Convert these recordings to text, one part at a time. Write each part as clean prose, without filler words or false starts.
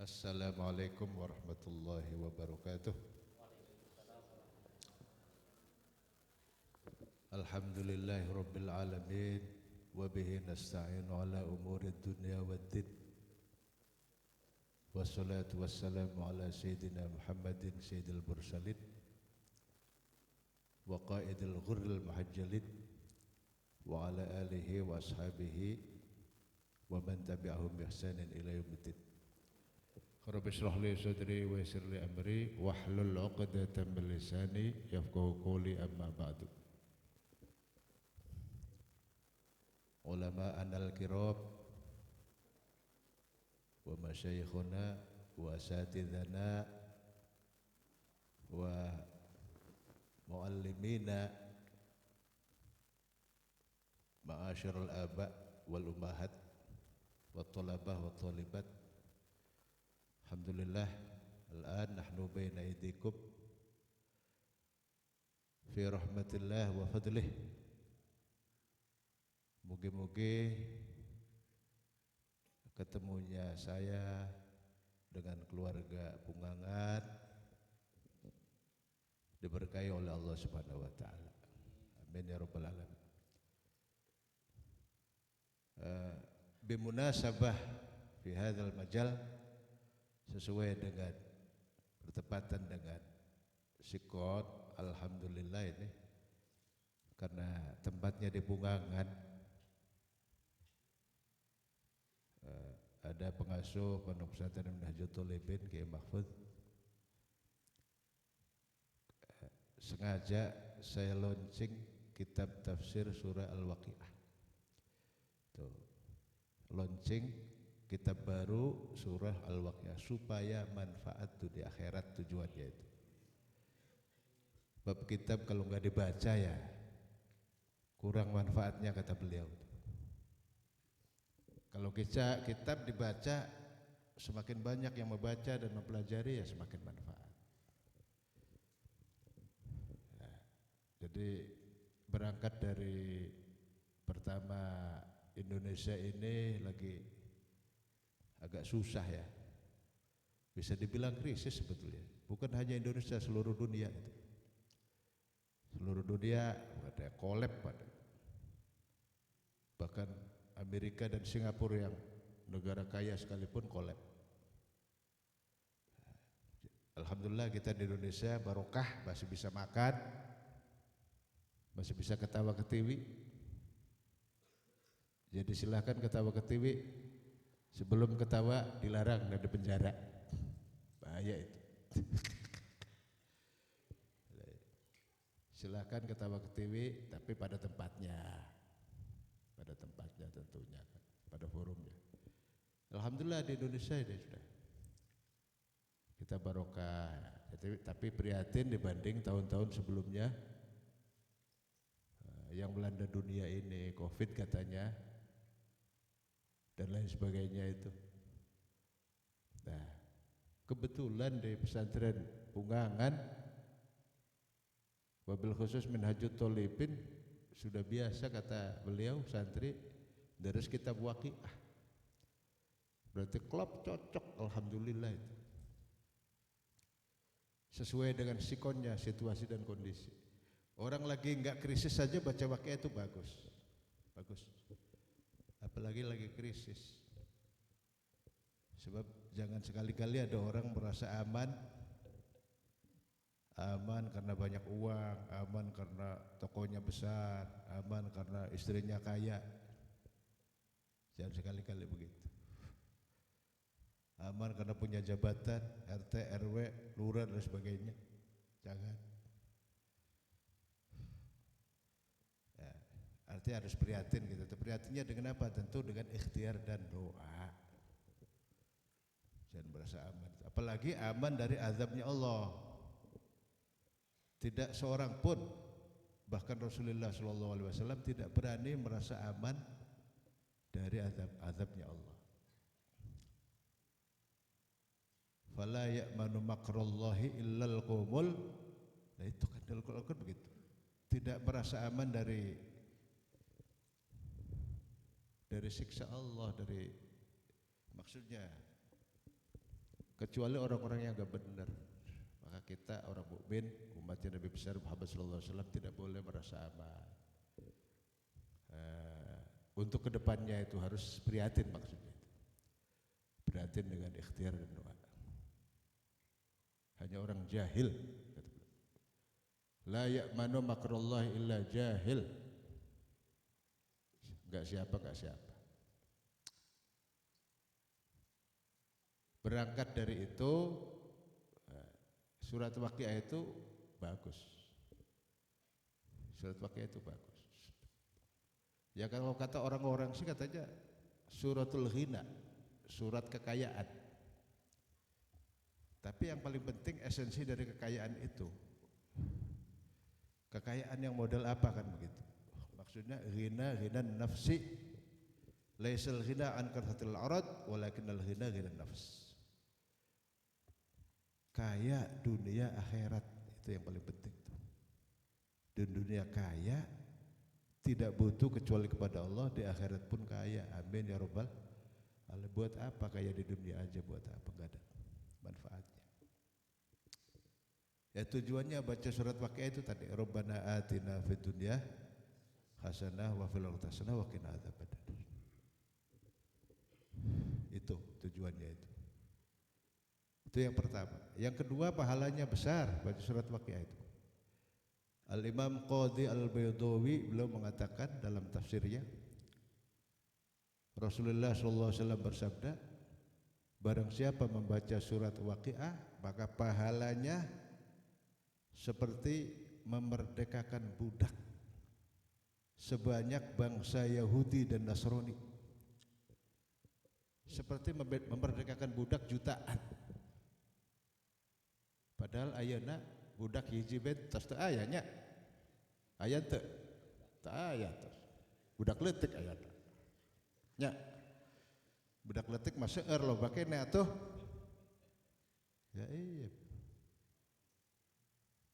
Assalamualaikum warahmatullahi wabarakatuh. Alhamdulillahi rabbil alamin wa bihi nasta'inu ala umuri dunya waddin. Wassalatu wassalamu ala sayyidina Muhammadin sayyidil mursalin wa qaidil ghurril muhajjalin wa ala alihi wa ashabihi wa man tabi'ahum bi ihsanin ila yaumiddin. Rabbi shrah li sadri wa yassir li amri wahlul 'uqdatam min lisani yafqahu qawli, amma ba'du. Ulama anal kiram wa masyayikhuna wa asatidhana wa muallimina ma'asyiral aba wal ummahat wa talabah wa talibat. Alhamdulillah, al-an nahnu baina aydikum fi rahmatillah wa fadlih. Mugi-mugi ketemunya saya dengan keluarga Pungangan diberkahi oleh Allah Subhanahu wa taala. Amin ya rabbal alamin. Bimunasabah fi hadzal majal, sesuai dengan bertepatan dengan sikot, alhamdulillah ini karena tempatnya di Pungangan, ada pengasuh Pondok Pesantren Nahdlatul Ulama Kiai Mahfud. Sengaja saya launching kitab tafsir surah Al-Waqiah. Tuh, launching kitab baru surah Al-Waqiah supaya manfaat tuh di akhirat, tujuannya itu. Bab kitab kalau nggak dibaca ya kurang manfaatnya, kata beliau. Kalau kitab dibaca, semakin banyak yang membaca dan mempelajari ya semakin manfaat. Nah, jadi berangkat dari pertama, Indonesia ini lagi agak susah ya, bisa dibilang krisis sebetulnya. Bukan hanya Indonesia, seluruh dunia itu. Seluruh dunia ada kolab pada. Bahkan Amerika dan Singapura yang negara kaya sekalipun kolab. Alhamdulillah kita di Indonesia barokah, masih bisa makan, masih bisa ketawa ketiwi. Jadi silahkan ketawa ketiwi, sebelum ketawa dilarang dan dipenjara. Bahaya itu. Silahkan ketawa ketiwi, tapi pada tempatnya. Pada tempatnya tentunya, pada forumnya. Alhamdulillah di Indonesia ini sudah kita barokah. Tapi prihatin dibanding tahun-tahun sebelumnya yang melanda dunia ini, COVID katanya dan lain sebagainya itu. Nah, kebetulan di pesantren Pungangan, wabil khusus Minhajut Thalibin, sudah biasa kata beliau santri daris kitab Waqiah. Berarti klop, cocok, alhamdulillah itu. Sesuai dengan sikonnya, situasi dan kondisi. Orang lagi enggak krisis saja baca Waqiah itu bagus. Bagus. Apalagi lagi krisis. Sebab jangan sekali-kali ada orang merasa aman karena banyak uang, aman karena tokonya besar, aman karena istrinya kaya. Jangan sekali-kali begitu. Aman karena punya jabatan, RT, RW, lurah dan sebagainya. Jangan. Ya, artinya harus prihatin gitu. Prihatinnya dengan apa? Tentu dengan ikhtiar dan doa. Jangan merasa aman. Apalagi aman dari azabnya Allah. Tidak seorang pun, bahkan Rasulullah SAW tidak berani merasa aman dari azabnya Allah. Fala ya'manu makrallahi illal qaumul. Nah itu kan dalam Al-Quran begitu. Tidak merasa aman dari siksa Allah, dari maksudnya kecuali orang-orang yang enggak benar. Maka kita orang mukmin, umatnya Nabi besar Muhammad sallallahu alaihi wasallam tidak boleh merasa aman. Untuk kedepannya itu harus prihatin maksudnya. Prihatin dengan ikhtiar dan doa. Hanya orang jahil. La ya'manu makrallahi illa jahil. Enggak siapa. Berangkat dari itu, surat Waqiah itu bagus. Surat Waqiah itu bagus. Ya kalau kata orang-orang sih katanya suratul ghina, surat kekayaan. Tapi yang paling penting esensi dari kekayaan itu. Kekayaan yang model apa kan begitu? Maksudnya ghina nafsi. Laisal ghina an kathatil arad walakinnal ghina nafs. Kaya dunia akhirat itu yang paling penting tuh. Di dunia kaya tidak butuh kecuali kepada Allah, di akhirat pun kaya. Amin ya rabbal alamin. Buat apa kaya di dunia aja, buat apa, enggak ada manfaatnya. Ya tujuannya baca surat Waqiah itu tadi, Rabbana atina fid dunya hasanah wa fil akhirati hasanah wa qina adzabannar. Itu tujuannya itu. Itu yang pertama. Yang kedua, pahalanya besar baca surat Waqiah itu. Al-Imam Qadhi Al-Baydawi beliau mengatakan dalam tafsirnya, Rasulullah SAW bersabda, barang siapa membaca surat Waqiah maka pahalanya seperti memerdekakan budak sebanyak bangsa Yahudi dan Nasrani, seperti memerdekakan budak jutaan. Padahal ayeuna budak hiji bet tos teu aya nya. Aya teu? Teu aya tos. Budak leutik aya teh. Nya. Budak leutik mah seueur loba keneh atuh. Ya iya.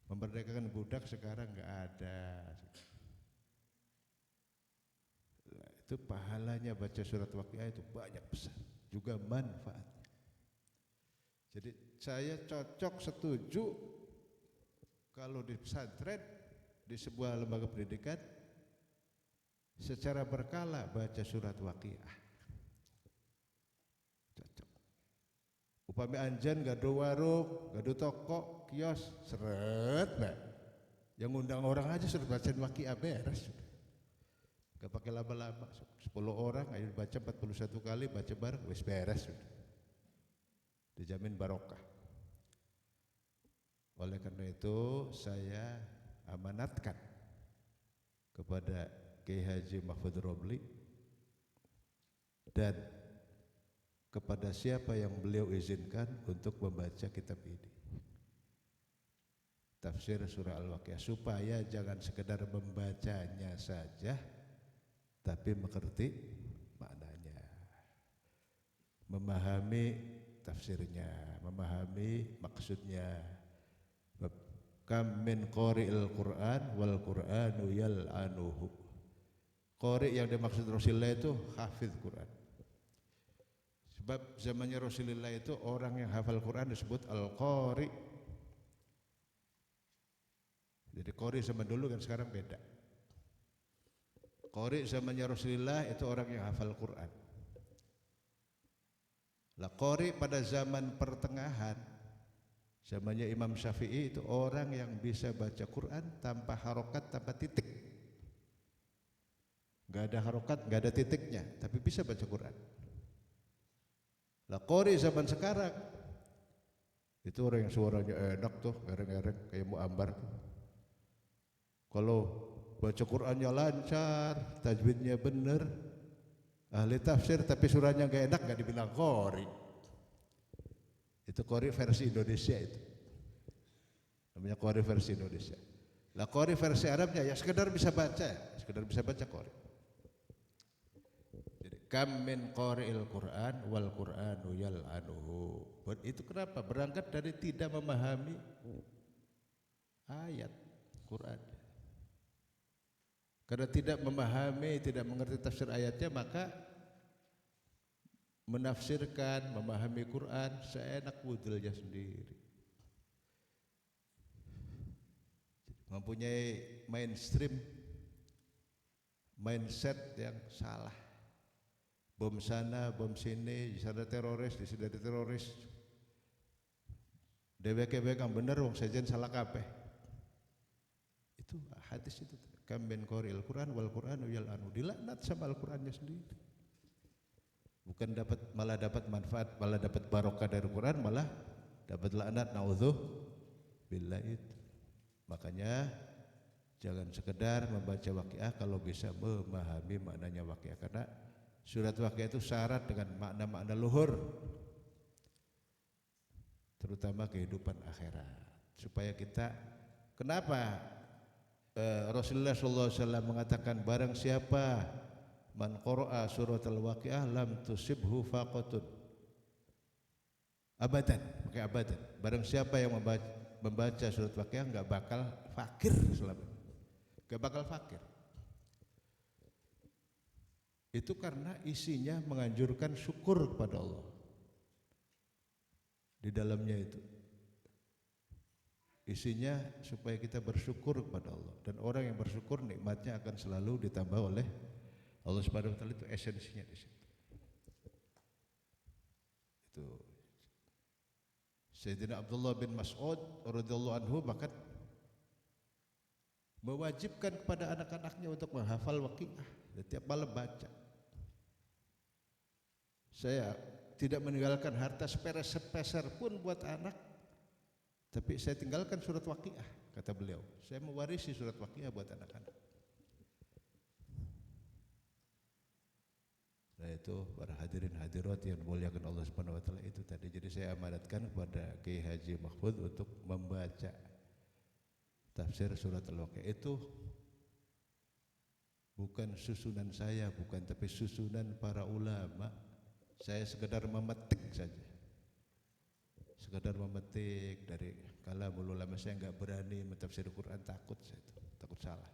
Memerdekakan budak sekarang enggak ada. Nah, itu pahalanya baca surat Waqiah itu banyak besar, juga manfaatnya. Jadi saya cocok setuju kalau di pesantren, di sebuah lembaga pendidikan secara berkala baca surat Waqiah. Cocok. Upami anjen gaduh warung, gaduh toko, kios, seret bae. Yang ngundang orang aja sudah baca Waqiah beres. Gak pakai lama-lama, 10 orang ayo baca 41 kali, baca bareng wis beres sudah. Dijamin barokah. Oleh karena itu saya amanatkan kepada Kiai Haji Mahfud Robli dan kepada siapa yang beliau izinkan untuk membaca kitab ini, tafsir surah Al-Waqiah, supaya jangan sekedar membacanya saja tapi mengerti maknanya, memahami tafsirnya, memahami maksudnya. Kam min qari'il Qur'an wal Qur'anu yal'anuhu. Qari yang dimaksud Rasulullah itu hafiz Quran. Sebab zamannya Rasulullah itu orang yang hafal Quran disebut al-qari. Jadi qari zaman dulu kan sekarang beda. Qari zamannya Rasulullah itu orang yang hafal Quran. Lah qari pada zaman pertengahan, zamannya Imam Syafi'i itu orang yang bisa baca Quran tanpa harokat, tanpa titik. Gak ada harokat, gak ada titiknya, tapi bisa baca Quran. Lah qari zaman sekarang itu orang yang suaranya enak tuh, ngereng-ngereng kayak Muambar. Kalau baca Qurannya lancar, tajwidnya bener, ahli tafsir tapi suaranya gak enak, gak dibilang qari. Itu qari versi Indonesia itu. Namanya qari versi Indonesia. Lah qari versi Arabnya ya sekedar bisa baca, sekedar bisa baca qari. Jadi kam min qari'il Qur'an wal Qur'anu yal'anuhu. Itu kenapa? Berangkat dari tidak memahami ayat Quran. Karena tidak memahami, tidak mengerti tafsir ayatnya, maka menafsirkan, memahami Quran seenak wudilnya sendiri. Mempunyai mainstream mindset yang salah. Bom sana, bom sini, di sana teroris, di sini ada teroris. Dewek-dewek yang bener wong sejen salah kabeh. Itu hadis itu. Kam min qaril Quran wal Quranu yal'anu. Dilaknat sama Al-Qur'annya sendiri. Bukan malah dapat manfaat, malah dapat barokah dari Quran, malah dapat laknat, naudzubillah itu. Makanya jangan sekedar membaca waqiah kalau bisa memahami maknanya waqiah, karena surat waqiah itu syarat dengan makna-makna luhur, terutama kehidupan akhirat. Supaya kita, kenapa Rasulullah SAW mengatakan barang siapa man qara'a surat al-waqiah lam tusibhu faqatun abadan, pakai abadan. Barang siapa yang membaca surat waqiah enggak bakal fakir selama, enggak bakal fakir. Itu karena isinya menganjurkan syukur kepada Allah. Di dalamnya itu isinya supaya kita bersyukur kepada Allah, dan orang yang bersyukur nikmatnya akan selalu ditambah oleh Allah Subhanahu wa taala. Itu esensinya di situ. Itu Sayyidina Abdullah bin Mas'ud radhiyallahu anhu bahkan mewajibkan kepada anak-anaknya untuk menghafal waqiah, setiap malam baca. Saya tidak meninggalkan harta sepeser pun buat anak, tapi saya tinggalkan surat waqiah, kata beliau. Saya mewarisi surat waqiah buat anak-anak. Nah itu para hadirin hadirat yang dimuliakan Allah Subhanahu wa taala itu tadi. Jadi saya amanatkan kepada Kiai Haji Mahfud untuk membaca tafsir surat Al-Waqiah. Itu bukan susunan saya, bukan, tapi susunan para ulama. Saya sekedar memetik saja. Sekedar memetik dari kalamul ulama. Saya enggak berani mentafsir Quran, takut saya itu, takut salah.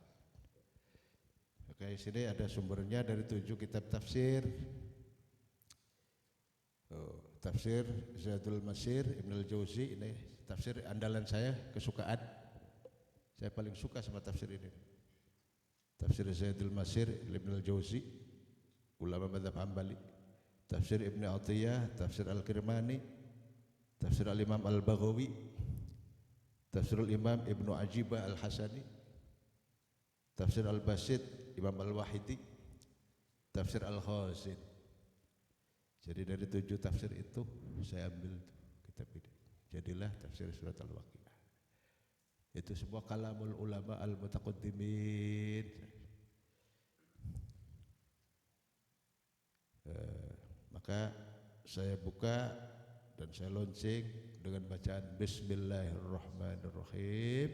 Oke, sini ada sumbernya dari 7 kitab tafsir. Tafsir Zadul Masir Ibn al-Jauzi, ini tafsir andalan saya, kesukaan. Saya paling suka sama tafsir ini. Tafsir Zadul Masir Ibn al-Jauzi, ulama mazhab Hambali. Tafsir Ibn Atiyah, tafsir Al-Kirmani, tafsir Al-Imam Al-Baghawi, tafsir Al-Imam Ibn Ajibah Al-Hasani, tafsir Al-Basit Imam Al-Wahidi, tafsir Al-Khazin. Jadi dari 7 tafsir itu saya ambil kitab ini. Jadilah tafsir surat Al-Waqiah. Itu semua kalamul ulama al-mutaqaddimin. Maka saya buka dan saya launching dengan bacaan Bismillahirrahmanirrahim.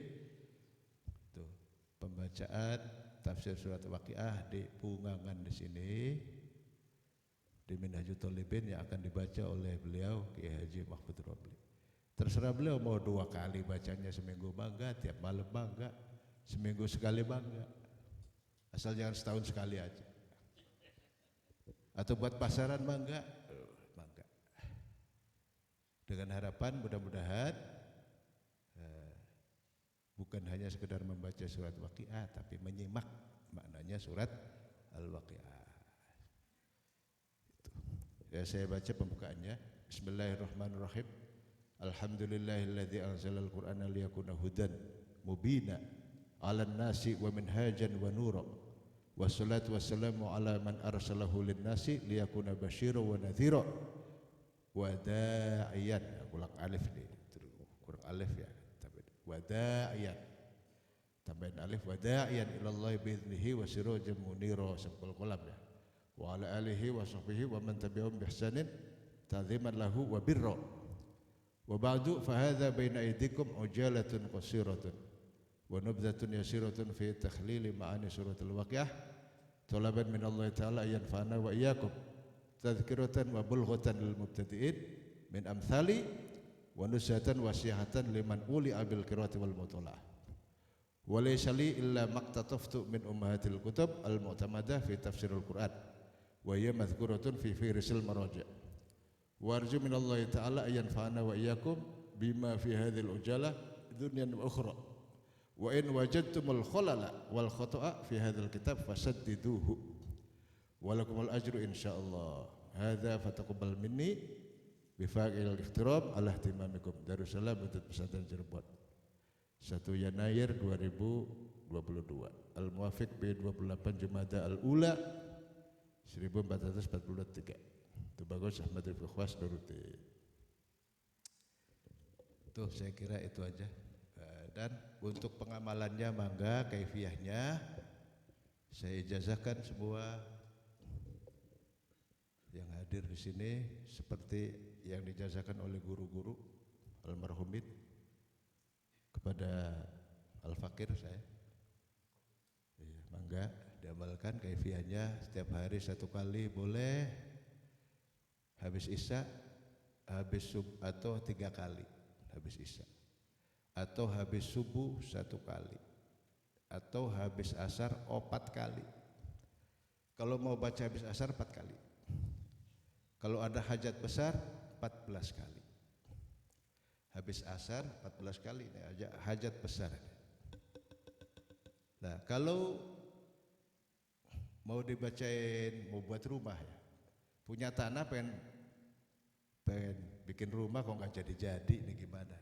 Itu pembacaan tafsir surat Waqiah di Pungangan di sini, di Minhajul Thalibin, yang akan dibaca oleh beliau Kiai Haji Mahfud Robli. Terserah beliau mau 2 kali bacanya seminggu bangga, tiap malam bangga, seminggu sekali bangga, asal jangan setahun sekali aja. Atau buat pasaran bangga, bangga. Dengan harapan mudah-mudahan bukan hanya sekedar membaca surat Waqiah, tapi menyimak maknanya surat Al-Waqiah. Ya, saya baca pembukaannya. Bismillahirrahmanirrahim. Alhamdulillahilladzi anzalal Qur'ana liyakuna hudan mubina 'alan nasi wa minhajan wa nura. Wassalatu wassalamu ala man arsalahu lin-nasi liyakuna basyira wa nadhira wa da'iyan. Ulang alif nih, kurang alif ya. Wa da'iyan. Tambahin alif, wa da'iyan ilallahi bi'idnihi wa sirajan munira, sampul qalam ya. Wa ala alihi wa sahbihi wa man tabi'ahum bihsanin ta'ziman lahu wa birra. Wa ba'du fa hadha baina aydikum ujalatun qasiratun wa nubdhatun yasiratun fi takhlili ma'ani surat Al-Waqiah talaban min Allah ta'ala yanfa'ana wa iyyakum tadhkiratan wa bulghatan lil mubtadi'in min amthali wa nusatan wa sihatan liman uli abil qiraati wal mutalaah. Wa laysa li illa maqtataftu min ummahatil kutub al mu'tamadah fi tafsirul Qur'an wa hiya madhkuratun fi fihrisil maraja' wa arju minallahi ta'ala ayyan fa'ana wa iyyakum bima fi hadhil ujalah dunyan wa ukhra wa in wajadtumul khalala wal khata'a fi hadzal kitab fasaddiduhu wa lakumul ajru insyaallah hadza fataqabbal minni bifaqil ihtiram ala ihtimamikum Darussalam Butut Pesantren Cirebon 1 Yanair 2022 al-muwafiq bi 28 Jumada al-Ula 1443 itu bagus Ahmad Rifqi Khwas Nuruti. Tuh saya kira itu aja. Dan untuk pengamalannya mangga kaifiyahnya saya ijazahkan semua yang hadir di sini seperti yang dijazahkan oleh guru-guru almarhumin kepada Al-Fakir saya. Ya, mangga diamalkan kaifiyahnya setiap hari 1 kali boleh, habis isya, habis atau 3 kali habis isya, atau habis subuh 1 kali, atau habis asar 4 kali. Kalau mau baca habis asar 4 kali. Kalau ada hajat besar 14 kali. Habis asar 14 kali ini aja hajat besar. Nah, kalau mau dibacain, mau buat rumah ya, punya tanah pengen bikin rumah kok nggak jadi ini gimana?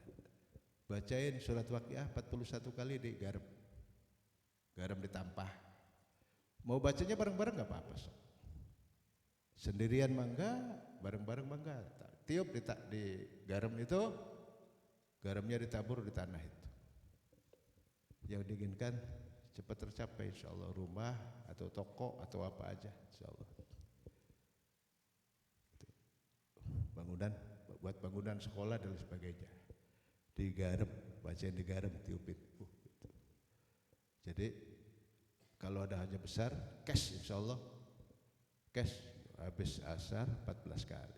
Bacain surat Waqiah 41 kali di garam ditampah. Mau bacanya bareng-bareng nggak apa-apa, so. Sendirian mangga, bareng-bareng mangga. Tiup di garam itu, garamnya ditabur di tanah itu. Yang diinginkan cepat tercapai, insya Allah, rumah atau toko atau apa aja, insya Allah. Bangunan, buat bangunan sekolah dan sebagainya. Digarap, bacain digarap, tiupin. Gitu. Jadi kalau ada hajat besar, cash insya Allah, cash habis asar 14 kali.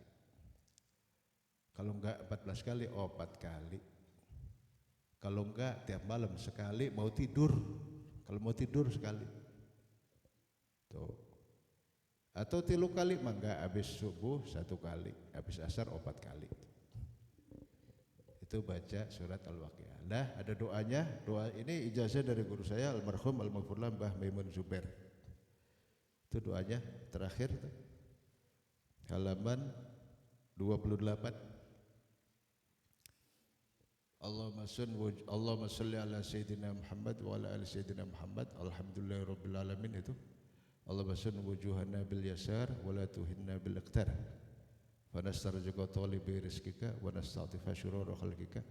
Kalau enggak 14 kali, 4 kali. Kalau enggak tiap malam sekali, mau tidur. Kalau mau tidur sekali. Tuh. Atau 3 kali, mangga habis subuh 1 kali, habis asar 4 kali. Itu baca surat Al-Waqiah. Nah, ada doanya. Doa ini ijazah dari guru saya almarhum al-maghfurlah Mbah Maimun Zubair. Itu doanya terakhir tuh. Halaman 28. Allahumma sholli ala sayyidina Muhammad wa ala ali sayyidina Muhammad. Alhamdulillahirabbil alamin itu. Allahumma sun wujuhana bil yasar wa la tuhinna bil iqtar. Wa nastarjuka talibi rizqika wa nasta'tifa syurura khalqika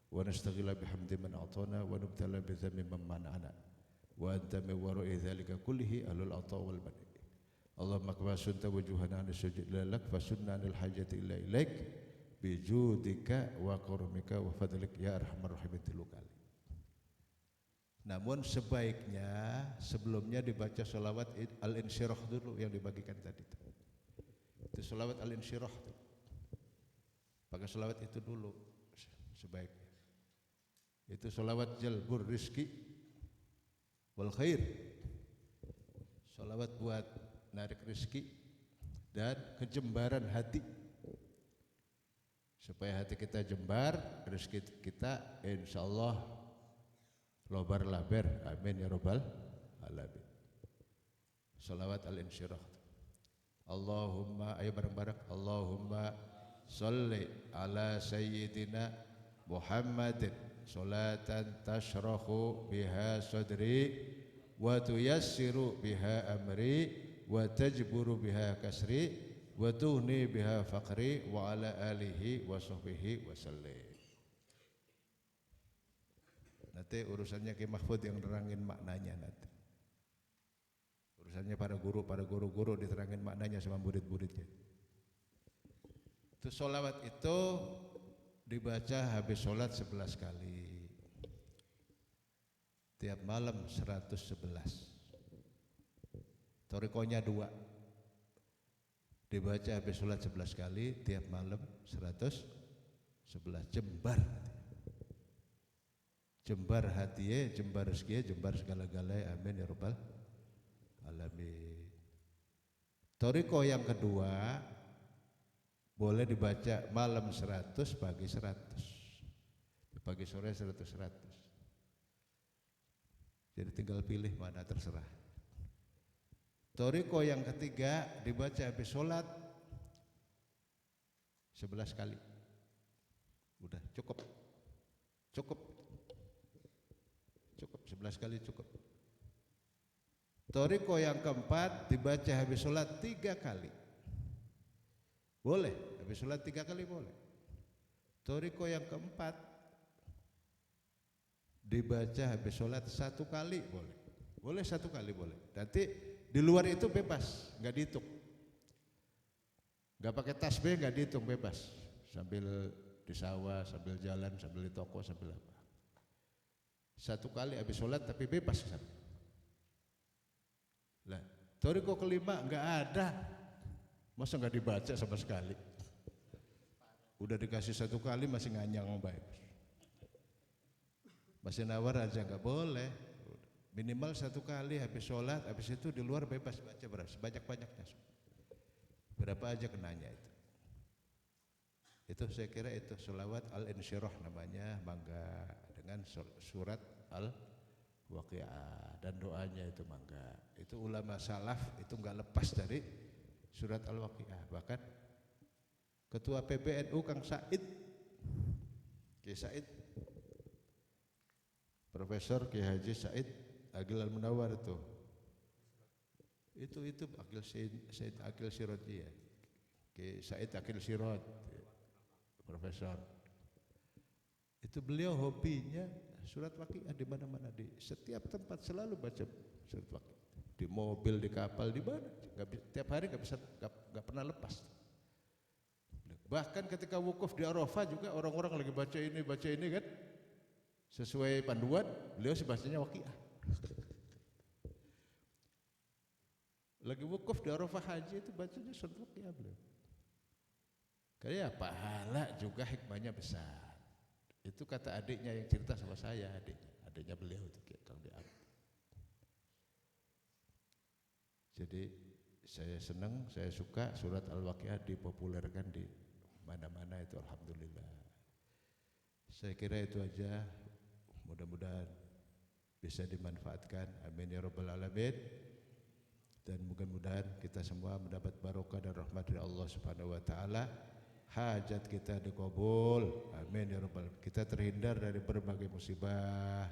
wa nastaghila bihamdi man a'tana wa nubtala bi dhammi man mana'ana wa anta min wara'i dzalika kullihi ahlul ata wal mani. Allahumma kama sunta wujuhana an sujud lak fasunna anil hajati illa ilaik bi judika wa karamika wa fadlik ya arhamar rahimin 3 kali. Namun sebaiknya sebelumnya dibaca sholawat al-insyirah dulu yang dibagikan tadi. Itu sholawat al-insyirah. Pakai sholawat itu dulu sebaiknya. Itu sholawat jalbur rizki wal khair. Sholawat buat narik rizki dan kejembaran hati. Supaya hati kita jembar, rizki kita insyaallah lobar laber, amin ya rabbal alamin. Salawat al-insyirah. Allahumma, ayo bareng-bareng. Allahumma sholli ala sayyidina Muhammadin salatan tashrahu biha sadri wa tuyassiru biha amri wa tajburu biha kasri wa tuhni biha faqri wa ala alihi wa sahbihi wa sallim. Nanti urusannya Ki Mahfud yang nerangin maknanya nanti. Urusannya para guru diterangin maknanya sama murid-muridnya. Itu sholawat itu dibaca habis sholat 11 kali. Tiap malam 111. Torikonya 2. Dibaca habis sholat 11 kali, tiap malam 111. Jembar. Jembar hatiye, jembar rezekiye, jembar segala-galanya. Amin ya rabbal alamin. Toriko yang kedua boleh dibaca malam 100, pagi 100, pagi sore 100. Jadi tinggal pilih mana, terserah. Toriko yang ketiga dibaca habis sholat 11 kali. Udah cukup 11 kali cukup. Toriko yang keempat dibaca habis sholat 3 kali. Boleh, habis sholat 3 kali boleh. Toriko yang keempat dibaca habis sholat 1 kali boleh. Boleh 1 kali boleh. Nanti di luar itu bebas, nggak dihitung. Nggak pakai tasbih, nggak dihitung, bebas. Sambil di sawah, sambil jalan, sambil di toko, sambil apa. 1 kali habis sholat tapi bebas. Lah, toriko kelima nggak ada, masa nggak dibaca sama sekali? Udah dikasih 1 kali masih nganyang baik, masih nawar aja nggak boleh. Minimal 1 kali habis sholat, habis itu di luar bebas baca berapa, sebanyak-banyaknya. Berapa aja kenanya itu. Itu saya kira itu sholawat al-insyirah namanya, mangga, dengan surat al-waqi'ah dan doanya itu mangga. Itu ulama salaf itu nggak lepas dari surat al-waqi'ah. Bahkan ketua PBNU Kang Said, Kiai Said, Profesor Kiai Haji Said Agil Al-Munawar itu Akil Said Akil Sirot, ya, Kiai Said Akil Sirot, Profesor. Itu beliau hobinya surat waqiah, di mana-mana, di setiap tempat selalu baca surat waqiah. Di mobil, di kapal, di mana, tiap hari nggak pernah lepas. Bahkan ketika wukuf di Arafah juga orang-orang lagi baca ini kan, sesuai panduan beliau sebacanya waqiah. Lagi wukuf di Arafah haji itu bacanya surat waqiah beliau. Karena pahala juga hikmahnya besar. Itu kata adiknya yang cerita sama saya, adiknya beliau itu Kang Diam. Jadi saya senang, saya suka surat Al-Waqiah dipopulerkan di mana-mana itu, alhamdulillah. Saya kira itu aja, mudah-mudahan bisa dimanfaatkan, amin ya rabbal alamin. Dan mudah-mudahan kita semua mendapat barokah dan rahmat dari Allah Subhanahu wa taala. Hajat kita dikabul, amin ya rabbal alamin. Kita terhindar dari berbagai musibah,